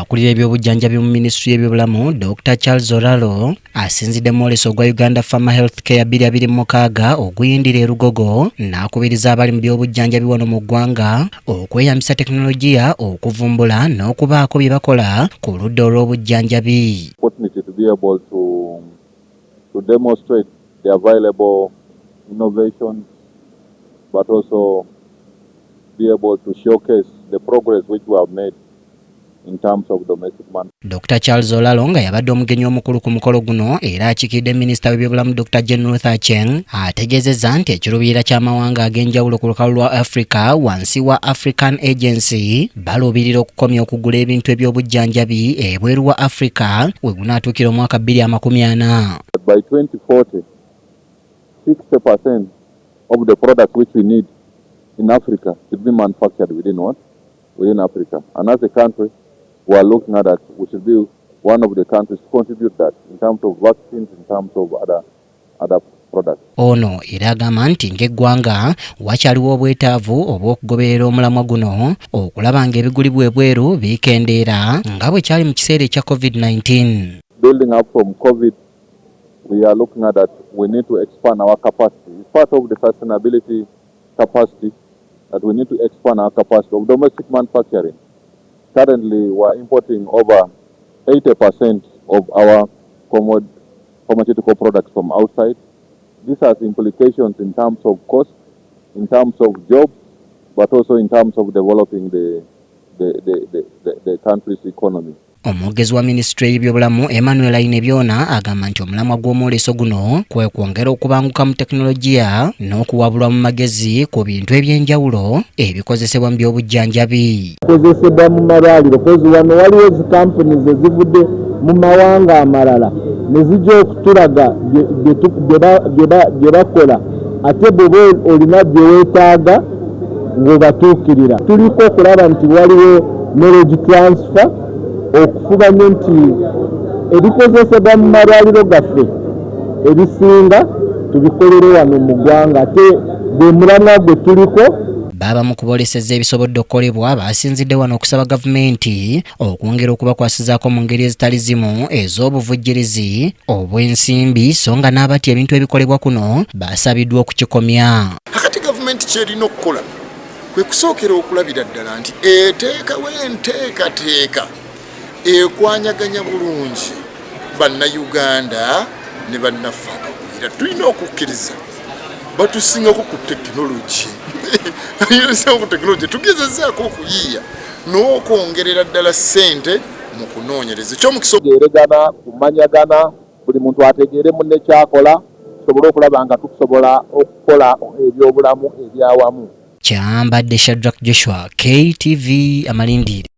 akulira ebyobujjanjabi mu Ministry y'ebyobulamu Dr. Charles Olalo asinzidde mwoleso gwa Uganda Farmer Health Care 2026 oguyindira e Rugogo n'akubiriza abali mu byobujjanjabi wano mu ggwanga okweyambisa tekinologiya okuvumbula n'okubaako bye bakola ku ludda olw'obujjanjabi. To be able to demonstrate the available innovations, but also be able to showcase the progress which we have made in terms of domestic manufacturing. Dr. Charles Olalo nga yabadde omugenyi omukulu ku mukolo guno era akiikidde Minisita w'ebyobulamu Dr. Jane Ruth Aceng ategeezezza nti ekiruubirirwa ky'amawanga ag'enjawulo ku lukalu lwa Africa wansi wa African Agency baluubirira okukomya okugula ebintu eby'obujjanjabi ebweru wa Africa we gunaatuukira omwaka 2040. By 2040, 60% of the products which we need in Africa should be manufactured within Africa. And as a country, we are looking at that. We should be one of the countries to contribute that in terms of vaccines, in terms of other products. Ono era agamba nti ng'eggwanga wakyaliwo obwetaavu obw'okugoberera omulamwa guno okulaba ng'ebigulibwa ebweru bikendeera nga bwe kyali mu kiseera ekya COVID-19. Building up from COVID, we are looking at that. We need to expand our capacity. It's part of the sustainability capacity that we need to expand our capacity of domestic manufacturing. Currently, we are importing over 80% of our pharmaceutical products from outside. This has implications in terms of cost, in terms of jobs, but also in terms of developing the country's economy. Omwogezi wa Ministry y'ebyobulamu Emmanuel Ainebyona agamba nti omulamwa gw'omwoleso guno kwe kwongera okubanguka mu tekinologiya n'okuwabulwa mu magezi ku bintu eby'enjawulo ebikozesebwa mu byobujjanjabi. Kozesebwa mu malwaliro kozi wano waliwo zi companies ezivudde mu mawanga amalala ne zijja okutulaga bye bakola ate bw'oba olina bye weetaaga ng'obatuukirira. Tuliko okulaba nti waliwo knowledge transfer okufubanya nti ebikozesebwa mu malwaliro gaffe ebisinga tubikolere wano mu ggwanga ate bwe mulamwa gwe tuliko. Baba mu kuboolesezza ebisobodde okukolebwa basinzidde wano okusaba gavumenti okwongera okubakwasizaako mu ngeri ezitali zimu ez'obuvujjirizi obw'ensimbi so nga n'abatya ebintu ebikolebwa kuno basabiddwa okukikomya. Akati gavumenti kyerina okukola kwe kusookera okulabira ddala nti eteekawo enteekateeka ekwanyaganya bulungi bannayuganda ne bannaffe abagwira. Tulina okukkiriza batusingako ku tekinologi tugezezzaako okuyiiya n'okwongerera ddala ssente mu kunoonyereza ekyomukisogeregana kumanyagana buli muntu ategeere munne kyakola tusobole okulaba nga tukusobola okukola ebyobulamu ebyawamu. Kyambadde Shadrack Joshua, KTV Amalindire.